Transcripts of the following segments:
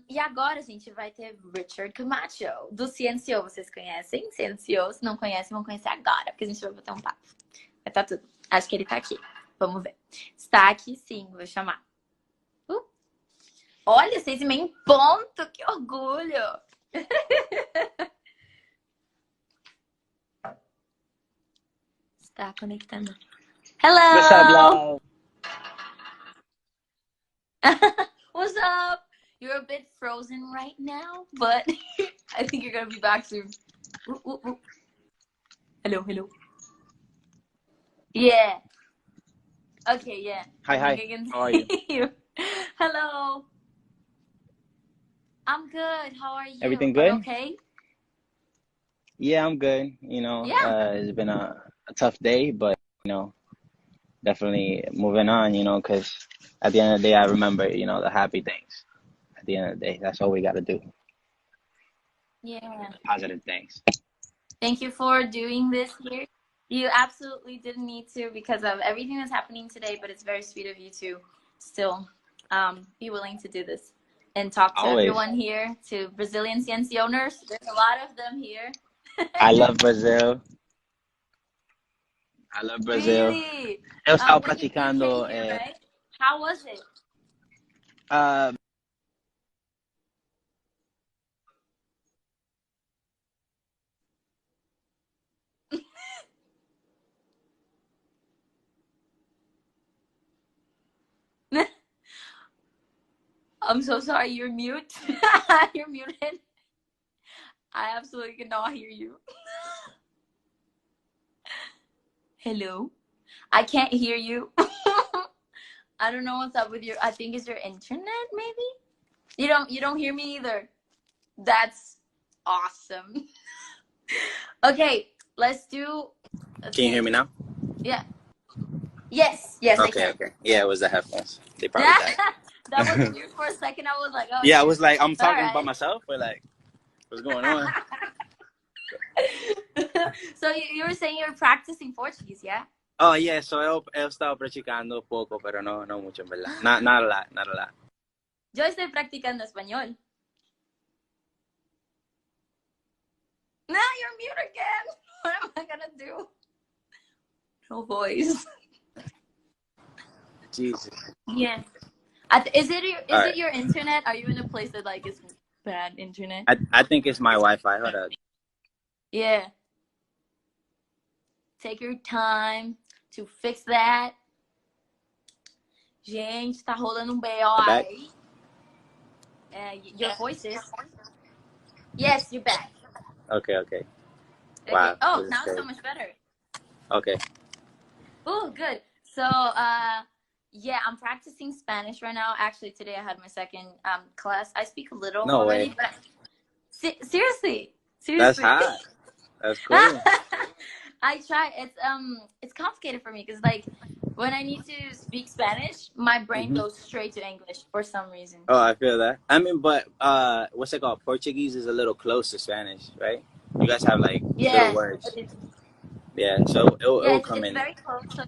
E agora a gente vai ter Richard Camacho, do Cnco. Vocês conhecem? Cnco, se não conhecem, vão conhecer agora, porque a gente vai botar um papo. Vai tá tudo. Acho que ele tá aqui. Vamos ver. Está aqui sim, vou chamar. Olha, 6h30 em ponto, que orgulho! Está conectando. Hello! What's up, love? What's up? You're a bit frozen right now, but I think you're gonna be back soon. Ooh, ooh, ooh. Hello, hello. Yeah. Okay, yeah. Hi, hi. How are you? Hello. I'm good. How are you? Everything good? Okay. Yeah, I'm good. You know, Yeah. it's been a tough day, but, you know, definitely moving on, you know, because at the end of the day, I remember, you know, the happy things. At the end of the day, that's all we got to do. Yeah. Positive things. Thank you for doing this here. You absolutely didn't need to because of everything that's happening today, but it's very sweet of you to still be willing to do this and talk to Always. everyone here, to Brazilian Cnco owners. There's a lot of them here. I love Brazil. I love Brazil. Really? Eu estava When you praticando. came here, right? How was it? I'm so sorry, you're mute. You're muted. I absolutely cannot hear you. Hello? I can't hear you. I don't know what's up with your, I think it's your internet, maybe? You don't hear me either. That's awesome. Okay, let's do. Can you hear me now? Yeah. Yes, Okay, I can. okay. Yeah, it was the headphones. They probably died. That was weird for a second. I was like, oh. Yeah, I was like, I'm talking right. by myself, or like, what's going on? So you were saying you're practicing Portuguese, yeah? Oh, yeah, so he estado practicando poco, pero no mucho, en verdad. Not a lot. Yo estoy practicando español. No, you're mute again. What am I gonna do? No voice. Jesus. Yeah. Is it your internet? Are you in a place that like is bad internet? I think it's my Wi-Fi. Hold up. Yeah. Take your time to fix that. Gente, tá rolando BO aí. Your voice is. Yes, you're back. Okay. Wow. Okay. Oh, now it's so much better. Okay. Oh, good. So, yeah, I'm practicing Spanish right now. Actually, today I had my second class. I speak a little already, way. but seriously. That's hot. That's cool. I try. It's complicated for me because like when I need to speak Spanish, my brain goes straight to English for some reason. Oh, I feel that. I mean, but what's it called? Portuguese is a little close to Spanish, right? You guys have like little words. Yeah, so it'll come in. It's very close. So,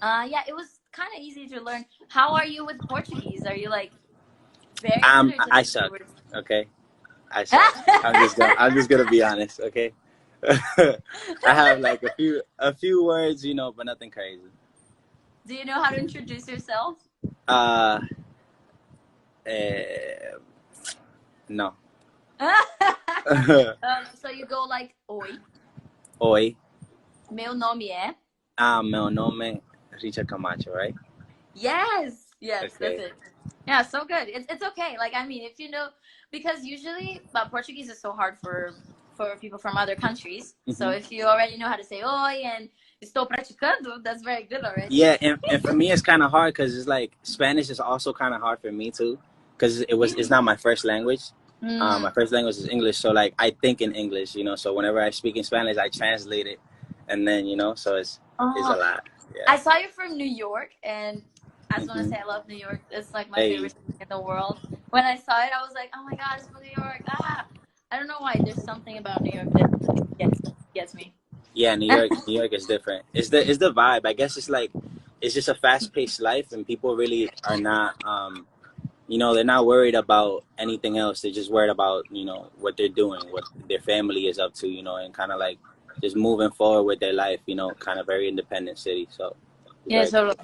yeah, it was kind of easy to learn. How are you with Portuguese? Are you like very good? I suck. Okay, I suck. I'm just gonna be honest. Okay. I have like a few words, you know, but nothing crazy. Do you know how to introduce yourself? No. So you go like oi. Oi. Meu nome é. Meu nome Richard Camacho, right? Yes, okay. That's it. Yeah, so good. It's okay. Like I mean, if you know, because usually Portuguese is so hard for people from other countries. So if you already know how to say oi and estou praticando, that's very good already. Yeah, and for me it's kind of hard because it's like Spanish is also kind of hard for me too because it's not my first language. My first language is English, so like I think in English, you know. So whenever I speak in Spanish, I translate it, and then you know, so it's a lot. Yeah. I saw you from New York, and I just want to say I love New York. It's like my favorite city in the world. When I saw it, I was like, oh my god, it's from New York. I don't know why. There's something about New York that gets me. Yeah, New York is different. It's the vibe. I guess it's like it's just a fast-paced life, and people really are not you know, they're not worried about anything else. They're just worried about, you know, what they're doing, what their family is up to, you know, and kind of like just moving forward with their life, you know, kind of very independent city. So it's Yeah, very cool.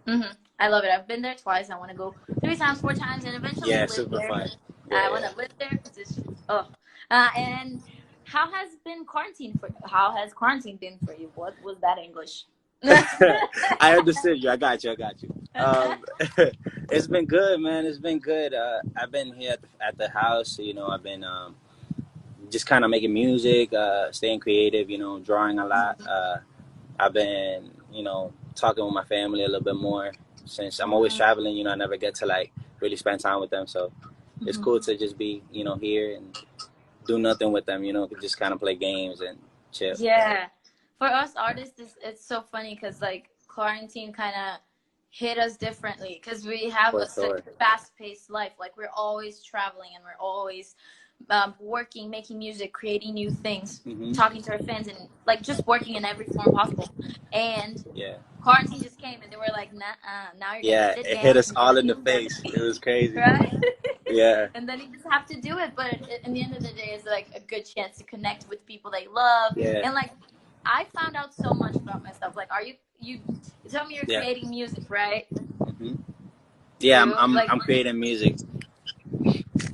totally. I love it. I've been there twice. I want to go 3 times, 4 times, and eventually Yeah, live super there. fun. I Yeah, want to live there because it's just and how has been quarantine for? How has quarantine been for you? What was that English? yeah. I understood you. I got you. I got you. It's been good, man. It's been good. I've been here at the house. You know, I've been just kind of making music, staying creative. You know, drawing a lot. I've been, you know, talking with my family a little bit more since I'm always traveling. You know, I never get to like really spend time with them. So it's cool to just be, you know, here and do nothing with them. You know, just kind of play games and chill. Yeah, for us artists, it's so funny because like quarantine kind of hit us differently because we have For such sure. a fast-paced life. Like we're always traveling and we're always working, making music, creating new things, talking to our fans, and like just working in every form possible. And Yeah. quarantine just came, and they were like, "Nah, now you're gonna Yeah, sit it hit down us and you're all gonna in the do face. nothing." It was crazy. Right? Yeah. And then you just have to do it. But in the end of the day, it's like a good chance to connect with people they love. Yeah. And like, I found out so much about myself. Like, are you tell me you're Yeah. creating music, right? hmm Yeah, True. Like, I'm creating music.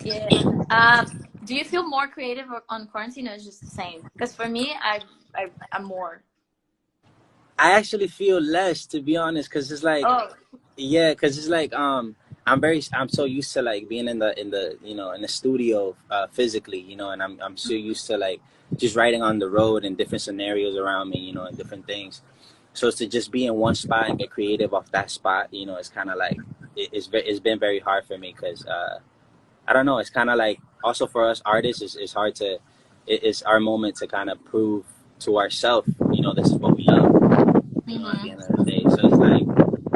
yeah. Do you feel more creative on quarantine, or is it just the same? Because for me, I'm more. I actually feel less, to be honest, because it's like, Oh. yeah, because it's like I'm so used to like being in the you know in the studio physically, you know, and I'm so used to like just writing on the road and different scenarios around me, you know, and different things. So to just be in one spot and get creative off that spot, you know, it's kind of like it's been very hard for me because I don't know. It's kind of like also for us artists, it's hard to. It's our moment to kind of prove to ourselves, you know, this is what we love. You know, at the end of the day, so it's like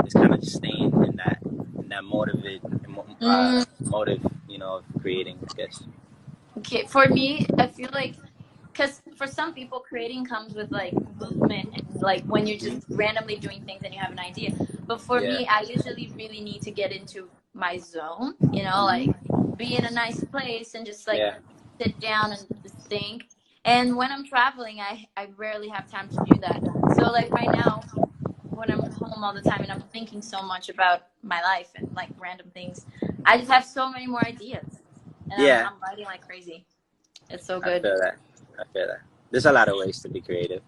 it's kind of just staying in that motive, you know, of creating. I guess. Okay, for me, I feel like because for some people, creating comes with like movement and like when you're just randomly doing things and you have an idea. But for Yeah. me, I usually really need to get into my zone, you know, hmm like be in a nice place and just like Yeah. sit down and just think. And when I'm traveling, I rarely have time to do that. So like right now, when I'm home all the time and I'm thinking so much about my life and like random things, I just have so many more ideas, and Yeah. I'm writing like crazy. It's so I good. feel that. I feel that. There's a lot of ways to be creative.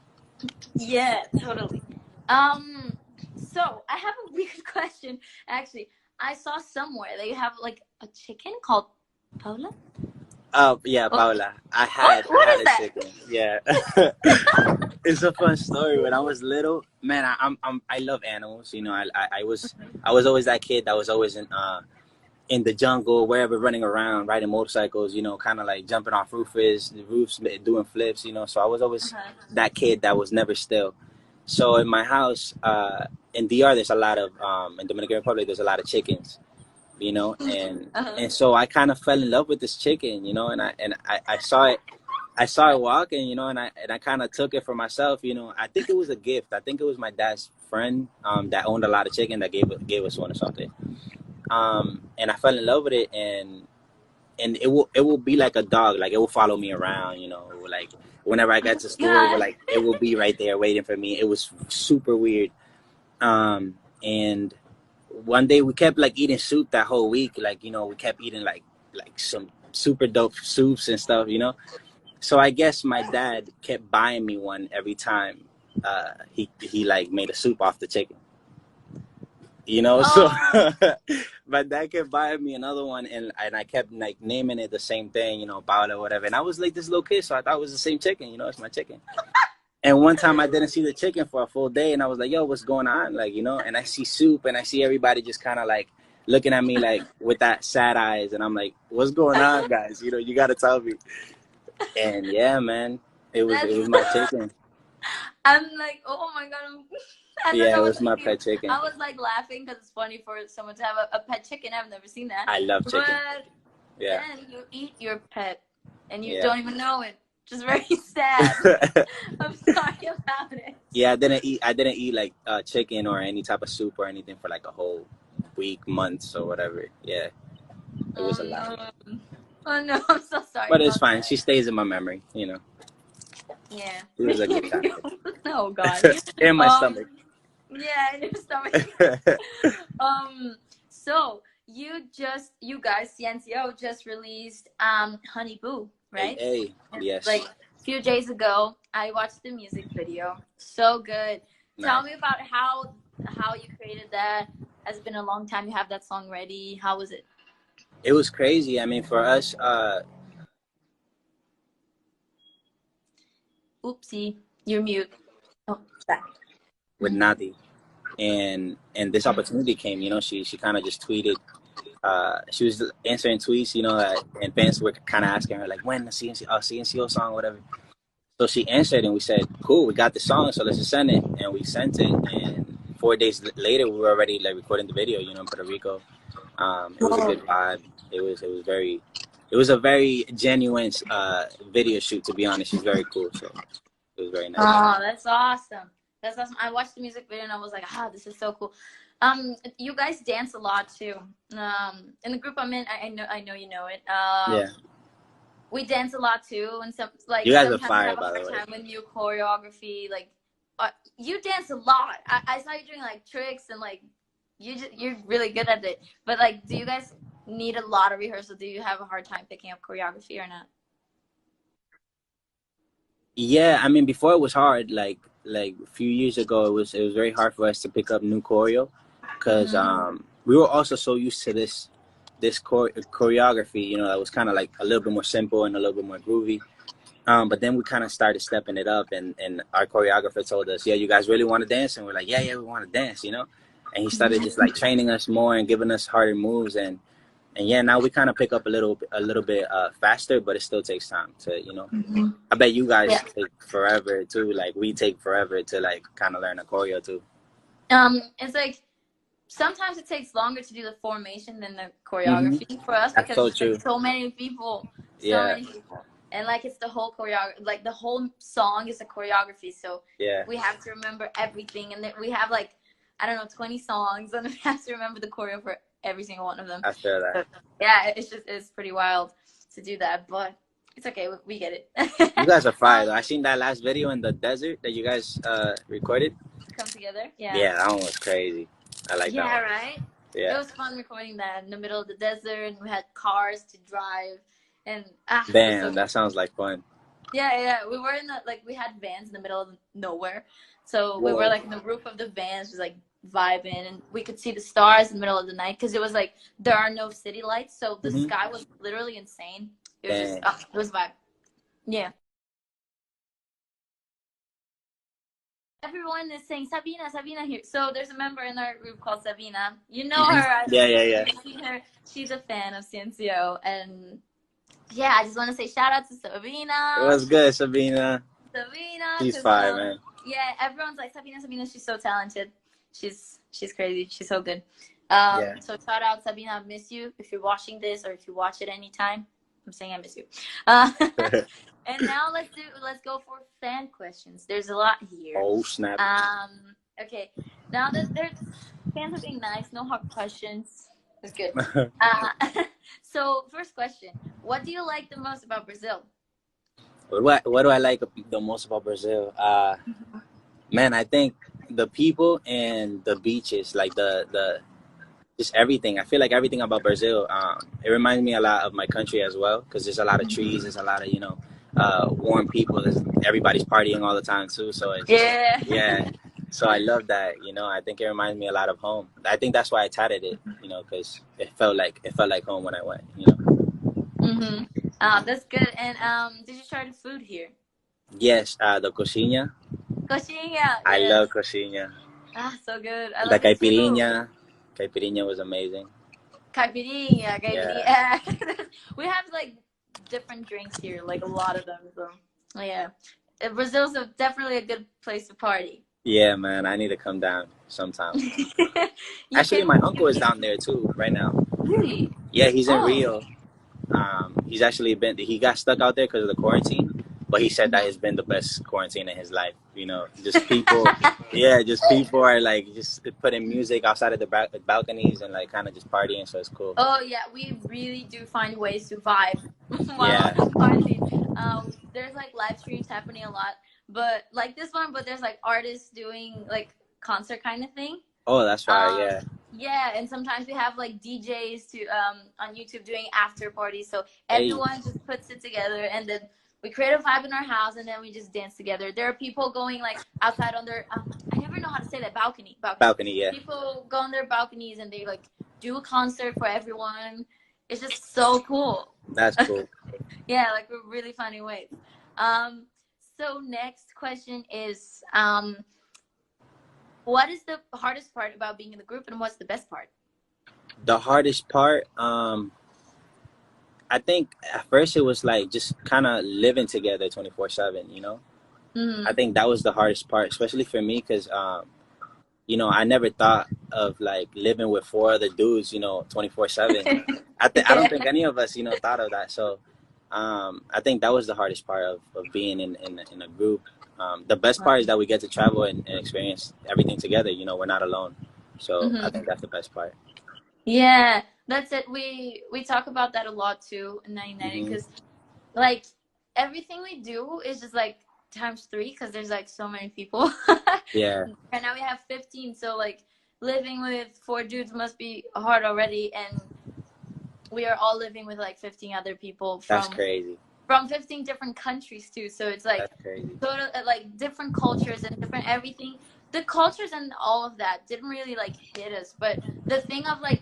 Yeah, totally. So I have a weird question. Actually, I saw somewhere they have like a chicken called Paula. Oh yeah, Oh, Paula. I what had is a that? chicken. Yeah. It's a fun story. When I was little, man, I love animals. You know, I was always that kid that was always in the jungle, wherever, running around, riding motorcycles. You know, kind of like jumping off roofs, doing flips. You know, so I was always that kid that was never still. So in my house, in DR, there's a lot of in Dominican Republic, there's a lot of chickens. You know, and so I kind of fell in love with this chicken. You know, and I saw it. I saw it walking, you know, and I kind of took it for myself, you know. I think it was a gift. I think it was my dad's friend that owned a lot of chicken that gave us one or something. And I fell in love with it, and it will be like a dog, like it will follow me around, you know, like whenever I got to school, God. it will be right there waiting for me. It was super weird. And one day we kept like eating soup that whole week, like you know, we kept eating like some super dope soups and stuff, you know. So I guess my dad kept buying me one every time he like made a soup off the chicken. You know, so Oh, my dad kept buying me another one, and I kept like naming it the same thing, you know, Paula or whatever. And I was like this little kid, so I thought it was the same chicken, you know, it's my chicken. And one time I didn't see the chicken for a full day, and I was like, "Yo, what's going on?" Like, you know, and I see soup, and I see everybody just kind of like looking at me like with that sad eyes, and I'm like, "What's going on, guys? You know, you got to tell me." And yeah, man, it that's. was my chicken. I'm like, oh my god, I don't Yeah, it know what was to my feel. pet chicken. I was like laughing because it's funny for someone to have a pet chicken. I've never seen that. I love chicken. But Yeah. then you eat your pet and you Yeah. don't even know it. Just very sad. I'm sorry about it. Yeah, I didn't eat like chicken or any type of soup or anything for like a whole week, months or whatever. Yeah. It was a lot. No. Oh no, I'm so sorry. But it's fine. She stays in my memory, you know. Yeah. She was a good time. Oh God. In my stomach. Yeah, in your stomach. So you guys, Cnco just released Honey Boo, right? Hey, yes. Like a few days ago, I watched the music video. So good. Nice. Tell me about how you created that. Has it been a long time you have that song ready? How was it? It was crazy. I mean, for us, oopsie, you're mute. Oh, back. With Nadi, and this opportunity came. You know, she kind of just tweeted. She was answering tweets, you know, and fans were kind of asking her like, when the CNCO song, whatever. So she answered, and we said, cool, we got the song, so let's just send it. And we sent it, and 4 days later, we were already like recording the video, you know, in Puerto Rico. It was a good vibe. It was a very genuine video shoot, to be honest. She's very cool, so it was very nice. Oh, that's awesome. That's awesome. I watched the music video and I was like, this is so cool. You guys dance a lot too. In the group I'm in, I know you know it. Yeah. We dance a lot too, and some like you guys sometimes are fire, I have a by the hard way. time with new choreography. Like, you dance a lot. I saw you doing like tricks and like you're really good at it. But like, do you guys need a lot of rehearsal? Do you have a hard time picking up choreography or not? Yeah, I mean, before it was hard. Like a few years ago, it was very hard for us to pick up new choreo, because we were also so used to this choreography, you know, that was kind of like a little bit more simple and a little bit more groovy. But then we kind of started stepping it up, and our choreographer told us, yeah, you guys really want to dance? And we're like, yeah, we want to dance, you know. And he started just like training us more and giving us harder moves, and yeah, now we kind of pick up a little bit faster, but it still takes time to, you know. I bet you guys take forever too. Like, we take forever to like kind of learn a choreo too. It's like sometimes it takes longer to do the formation than the choreography for us, because so it's like so many people, and like it's the whole choreography, like the whole song is a choreography, so we have to remember everything, and then we have like, I don't know, 20 songs, and we have to remember the choreo for every single one of them. I feel that. So, yeah, it's pretty wild to do that, but it's okay. We get it. You guys are fire, though. I seen that last video in the desert that you guys recorded. Come together. Yeah. Yeah, that one was crazy. I like that one. Yeah, right? Yeah. It was fun recording that in the middle of the desert, and we had cars to drive, and damn, that sounds like fun. Yeah. We were in we had vans in the middle of nowhere, so we were like in the roof of the vans, just like vibing, and we could see the stars in the middle of the night, because it was like there are no city lights, so the sky was literally insane. It was just it was vibe. Yeah. Everyone is saying Sabina here. So there's a member in our group called Sabina. You know her. Yeah. You've seen her. She's a fan of Cnco, and yeah, I just want to say shout out to Sabina. It was good, Sabina. She's fire, man. Yeah, everyone's like Sabina. She's so talented. She's crazy. She's so good. So shout out, Sabina. I miss you. If you're watching this, or if you watch it anytime, I'm saying I miss you. And now let's go for fan questions. There's a lot here. Oh snap. Okay. Now that there's fans are being nice, no hard questions. It's good. So first question: what do you like the most about Brazil? What do I like the most about Brazil? Man, I think the people and the beaches, like the just everything. I feel like everything about Brazil, it reminds me a lot of my country as well, because there's a lot of trees, there's a lot of, you know, warm people. Everybody's partying all the time too, so it's yeah. So I love that, you know. I think it reminds me a lot of home. I think that's why I tatted it, you know, because it felt like home when I went, you know. That's good. And did you try the food here? Yes, the coxinha. Coxinha. I love coxinha. So good. I The love it too. caipirinha. Caipirinha was amazing. Caipirinha. Yeah. We have like different drinks here, like a lot of them. So yeah, Brazil's definitely a good place to party. Yeah, man, I need to come down sometime. Actually, my uncle is down there too right now. Really? Yeah, he's in Rio. He's actually he got stuck out there because of the quarantine. But he said that it's been the best quarantine in his life. You know, just people, yeah, just people are like just putting music outside of the balconies and like kind of just partying. So it's cool. Oh yeah, we really do find ways to vibe while Yeah. on quarantine. There's like live streams happening a lot, but like this one, but there's like artists doing like concert kind of thing. Oh, that's right. Yeah. Yeah, and sometimes we have like DJs to on YouTube doing after parties. So Hey. everyone just puts it together, and then we create a vibe in our house, and then we just dance together. There are people going like outside on their I never know how to say that, balcony. Balcony, yeah. People go on their balconies and they like do a concert for everyone. It's just so cool. That's cool. Yeah, like we're really finding ways. So next question is what is the hardest part about being in the group, and what's the best part? The hardest part, I think at first it was like just kind of living together 24/7, you know? I think that was the hardest part, especially for me, because, you know, I never thought of like living with 4 other dudes, you know, 24/7. I don't think any of us, you know, thought of that. So I think that was the hardest part of being in a group. The best part is that we get to travel and experience everything together. You know, we're not alone. So I think that's the best part. Yeah, that's it. We talk about that a lot too in 1990, because like everything we do is just like ×3, because there's like so many people. Yeah. Right now we have 15, so like living with 4 dudes must be hard already, and we are all living with like 15 other people from That's crazy. From 15 different countries too. So it's like total, like different cultures and different everything. The cultures and all of that didn't really like hit us, but the thing of like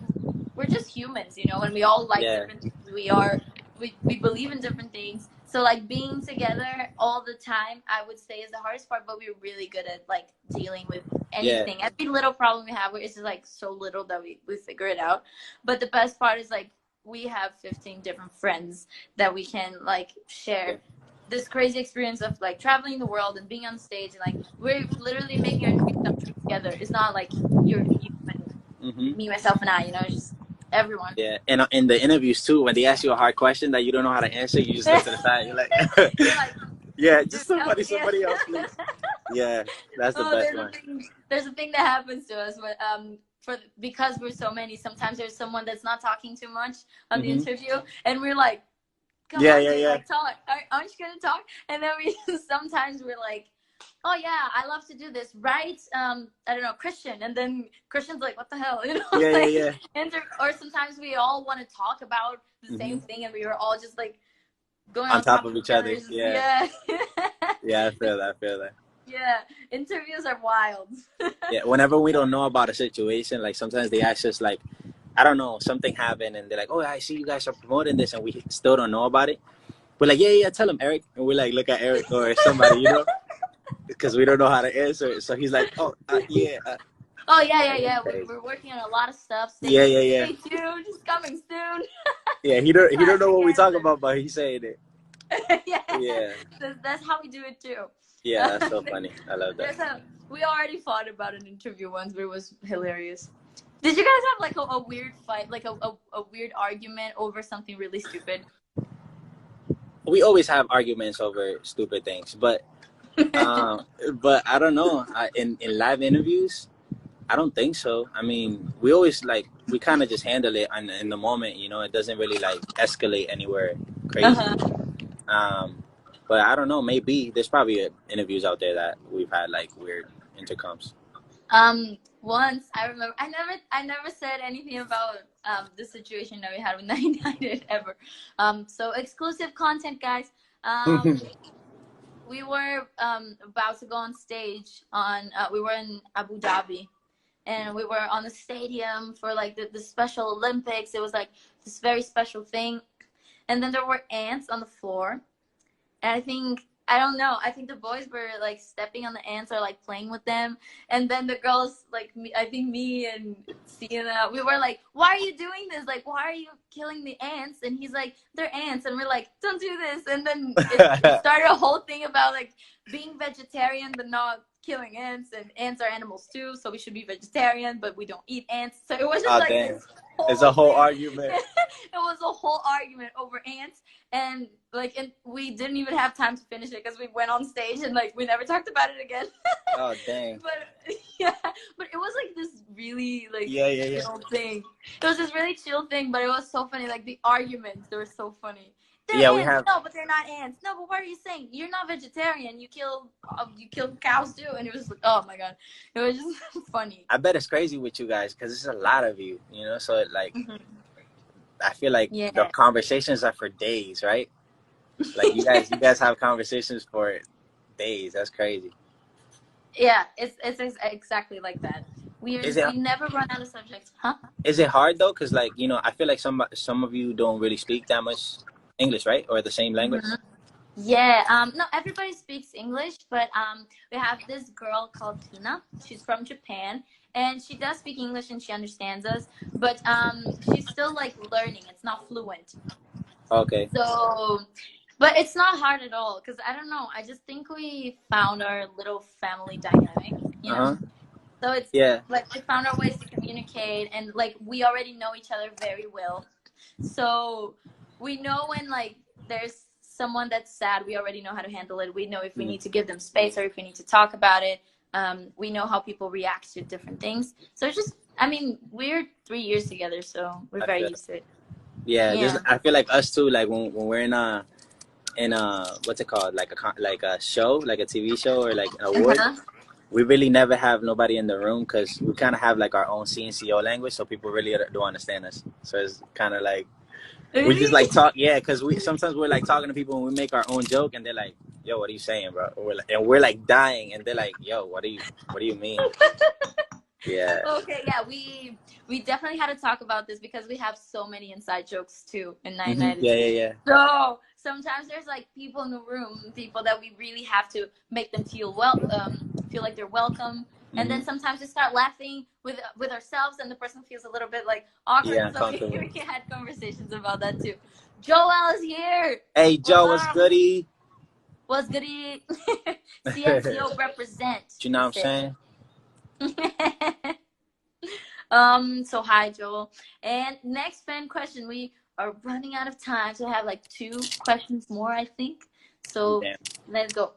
we're just humans, you know, and we all like different things. We believe in different things. So like being together all the time, I would say, is the hardest part, but we're really good at like dealing with anything. Every little problem we have, it's just like so little that we figure it out. But the best part is like we have 15 different friends that we can like share this crazy experience of like traveling the world and being on stage, and like we're literally making our dreams come true together. It's not like you and me, myself, and I, you know, it's just everyone. Yeah, and in the interviews too, when they ask you a hard question that you don't know how to answer, you just look to the side. You're like, yeah, just somebody else, please. Yeah, that's the best one. There's a thing that happens to us, but because we're so many, sometimes there's someone that's not talking too much on the interview, and we're like, come on, dude, like, talk. Aren't you gonna talk? And then sometimes we're like, oh yeah, I love to do this, right? I don't know, Christian, and then Christian's like, what the hell, you know? Or sometimes we all want to talk about the same thing, and we were all just like going on top of each other. Yeah, I feel that. Yeah, interviews are wild. Yeah, whenever we don't know about a situation, like sometimes they ask us like, I don't know, something happened, and they're like, oh, I see you guys are promoting this, and we still don't know about it. We're like, yeah, tell him, Eric. And we like look at Eric or somebody, you know, because we don't know how to answer it. So he's like, oh, yeah. Oh, yeah. We're working on a lot of stuff. Yeah. Stay tuned, just coming soon. Yeah, he don't know what we talk about, but he's saying it. Yeah. That's how we do it too. Yeah, that's so funny. I love that. We already fought about an interview once, but it was hilarious. Did you guys have like a weird fight, like a weird argument over something really stupid? We always have arguments over stupid things, but I don't know. In live interviews, I don't think so. I mean, we always like we kind of just handle it in the moment, you know. It doesn't really like escalate anywhere crazy. But I don't know. Maybe there's probably interviews out there that we've had like weird intercoms. Once I remember, I never said anything about the situation that we had with 99 ever. So exclusive content, guys. We were about to go on stage on. We were in Abu Dhabi, and we were on the stadium for like the Special Olympics. It was like this very special thing, and then there were ants on the floor. And I don't know, I think the boys were like stepping on the ants or like playing with them. And then the girls, like me and Sienna, we were like, why are you doing this? Like, why are you killing the ants, and he's like, they're ants, and we're like, don't do this. And then it started a whole thing about like being vegetarian but not killing ants, and ants are animals too, so we should be vegetarian, but we don't eat ants. So it was just like this it's a whole argument. It was a whole argument over ants, and like, and we didn't even have time to finish it because we went on stage and like we never talked about it again. Oh dang. But yeah, but it was like this really like chill thing. It was this really chill thing, but it was so funny. Like the arguments, they were so funny. They're ants. We have... No, but they're not ants. No, but what are you saying? You're not vegetarian. You kill cows too. And it was like, oh my god, it was just funny. I bet it's crazy with you guys because there's a lot of you, you know. So like, I feel like the conversations are for days, right? Like you guys have conversations for days. That's crazy. Yeah, it's exactly like that. We never run out of subjects, huh? Is it hard though? Cause like, you know, I feel like some of you don't really speak that much English, right? Or the same language? Yeah, no, everybody speaks English, but we have this girl called Tina. She's from Japan, and she does speak English and she understands us, but she's still like learning. It's not fluent. Okay. So, but it's not hard at all, because I don't know, I just think we found our little family dynamic, you know? So it's like we found our ways to communicate, and like we already know each other very well. So we know when like there's someone that's sad, we already know how to handle it. We know if we need to give them space or if we need to talk about it. We know how people react to different things. So it's just, I mean, we're 3 years together, so we're very used to it. Yeah. I feel like us too, like when we're in a what's it called, like a show, like a TV show or like an award, we really never have nobody in the room because we kind of have like our own Cnco language, so people really don't understand us. So it's kind of like we just like talk, because sometimes we're like talking to people and we make our own joke and they're like, yo, what are you saying, bro? We're like dying and they're like, yo, what do you mean? Yeah. Okay, yeah, we definitely had to talk about this because we have so many inside jokes too in 992. Yeah. So sometimes there's like people in the room, people that we really have to make them feel like they're welcome. And then sometimes we start laughing with ourselves, and the person feels a little bit like awkward. Yeah, so we had conversations about that too. Joel is here. Hey, Joe, what's goody? What's goody? Cnco represent. You know what I'm saying? So hi, Joel. And next fan question. We are running out of time, so I have like 2 questions more, I think. So let's go.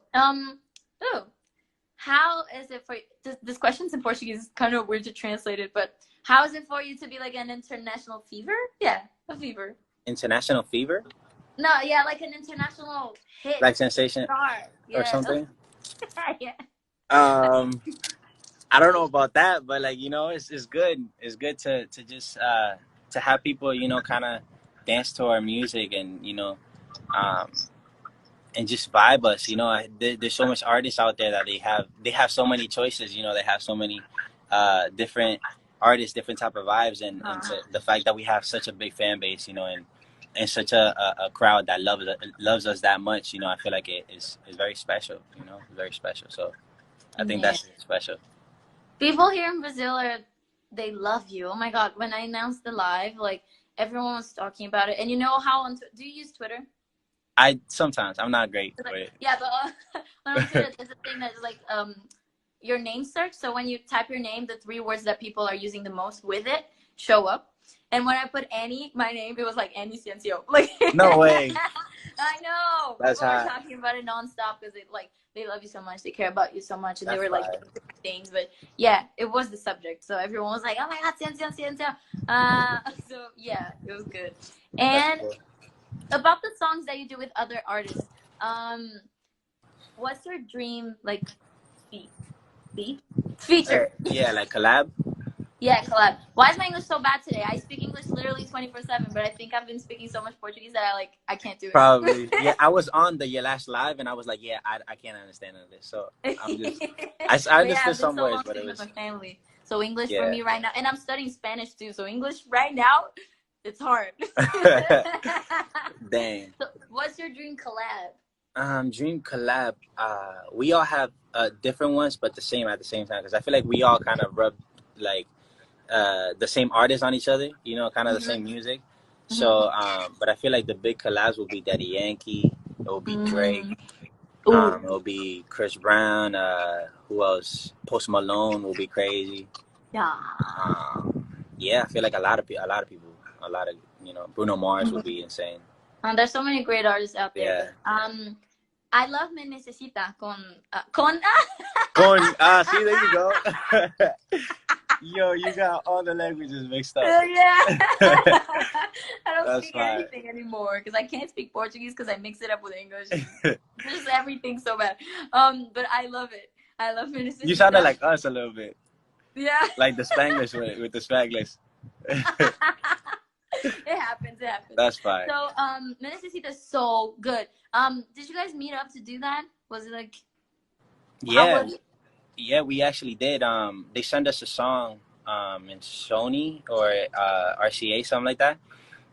How is it for you? This question's in Portuguese. It's kind of weird to translate it, but how is it for you to be like an international fever? Yeah, a fever. International fever? No, yeah, like an international hit. Like sensation or something? Yeah. I don't know about that, but like, you know, it's good. It's good to just to have people, you know, kind of dance to our music and, you know, and just vibe us, you know. There's so much artists out there that they have so many choices, you know. They have so many different artists, different type of vibes, and the fact that we have such a big fan base, you know, and such a crowd that loves us that much, you know. I feel like it is very special, you know, very special. So I think that's special. People here in Brazil they love you. Oh my god, when I announced the live, like everyone was talking about it. And you know how do you use Twitter? Sometimes I'm not great with it. Yeah, but when on Twitter, there's a thing that's like your name search. So when you type your name, the 3 words that people are using the most with it show up. And when I put Annie, my name, it was like Annie Cnco. Like no way. I know. That's people were talking about it nonstop because they love you so much, they care about you so much, and they were like different things. But yeah, it was the subject, so everyone was like, "Oh my god, Cnco." So yeah, it was good. And about the songs that you do with other artists, what's your dream like feature? Yeah, like collab. Yeah, collab. Why is my English so bad today? I speak English literally 24/7, but I think I've been speaking so much Portuguese that I can't do it. Probably. Yeah, I was on your last live, and I was like, yeah, I can't understand none of this. So I'm just, I understood some words, but it was with my family. So English for me right now, and I'm studying Spanish too. So English right now, it's hard. Dang. So what's your dream collab? Dream collab. We all have different ones, but at the same time, because I feel like we all kind of rub like the same artists on each other, you know, kind of the same music. So, but I feel like the big collabs will be Daddy Yankee. It will be Drake. Ooh. It will be Chris Brown. Who else? Post Malone will be crazy. Yeah. Yeah, I feel like a lot of people, Bruno Mars will be insane. There's so many great artists out there. Yeah. But, I love Me Necesita con See, there you go. Yo, you got all the languages mixed up. Yeah. I don't That's speak fine. anything anymore because I can't speak Portuguese because I mix it up with English. Just everything so bad. But I love it. I love Me Necesita. You sounded like us a little bit. Yeah. Like the Spanglish with the Spanglish. It happens. That's fine. So, Me Necesita is so good. Did you guys meet up to do that? Was it like? Yeah, we actually did. They sent us a song in Sony or RCA, something like that.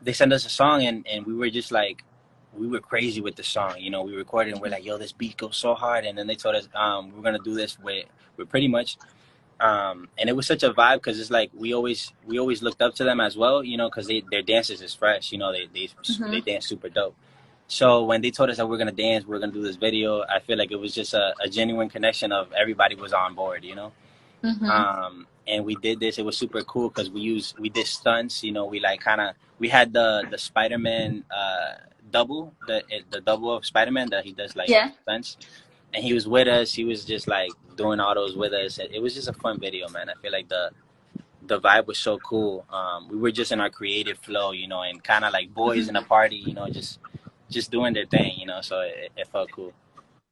They sent us a song, and we were just like, we were crazy with the song. You know, we recorded and we're like, yo, this beat goes so hard. And then they told us we're gonna do this with Pretty Much. And it was such a vibe because it's like we always looked up to them as well, you know, because their dances is fresh, you know, they dance super dope. So when they told us that we're gonna dance, we're gonna do this video, I feel like it was just a genuine connection of everybody was on board, you know. And we did this. It was super cool because we did stunts, you know. We had the Spider-Man double, the double of Spider-Man that he does like stunts. And he was with us. He was just like doing all those with us. It was just a fun video, man. I feel like the vibe was so cool. We were just in our creative flow, you know, and kind of like boys in a party, you know, just doing their thing, you know. So it felt cool.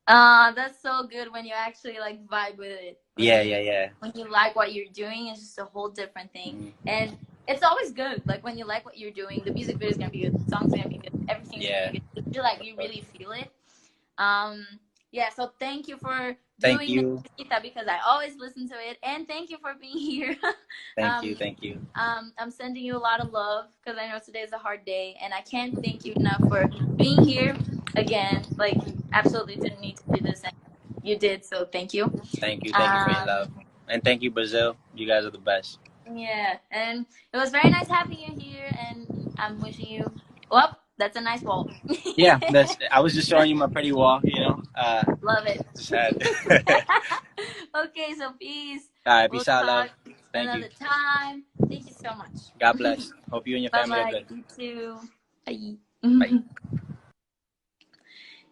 That's so good when you actually like vibe with it. Yeah. When you like what you're doing, it's just a whole different thing. And it's always good. Like when you like what you're doing, the music video is gonna be good, the song's gonna be good, everything's gonna be good. You really feel it. Yeah, so thank you for doing it because I always listen to it, and thank you for being here. Thank you. I'm sending you a lot of love because I know today is a hard day, and I can't thank you enough for being here again. Like, you absolutely didn't need to do this, and you did, so thank you. Thank you for your love, and thank you, Brazil. You guys are the best. Yeah, and it was very nice having you here, and I'm wishing you well. That's a nice wall. Yeah, I was just showing you my pretty wall, you know. Love it. Sad. Okay, so peace. All right, peace out, love. Thank you. Another time. Thank you so much. God bless. Hope you and your family are good. You too. Bye. Bye.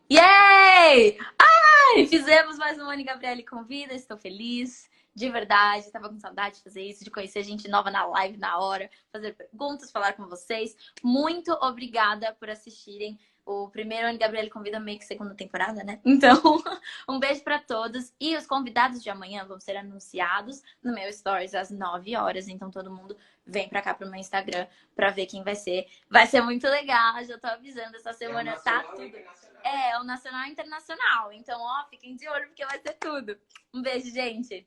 Yay! Ai! Fizemos mais um Gabrielly Convida. Estou feliz. De verdade, estava com saudade de fazer isso, de conhecer gente nova na live na hora, fazer perguntas, falar com vocês. Muito obrigada por assistirem o primeiro Gabrielly Convida, meio que segunda temporada, né? Então, um beijo para todos. E os convidados de amanhã vão ser anunciados no meu Stories às 9 horas. Então, todo mundo vem para cá pro meu Instagram para ver quem vai ser. Vai ser muito legal, já tô avisando. Essa semana tá tudo. É o nacional e internacional. Então, ó, fiquem de olho porque vai ser tudo. Um beijo, gente.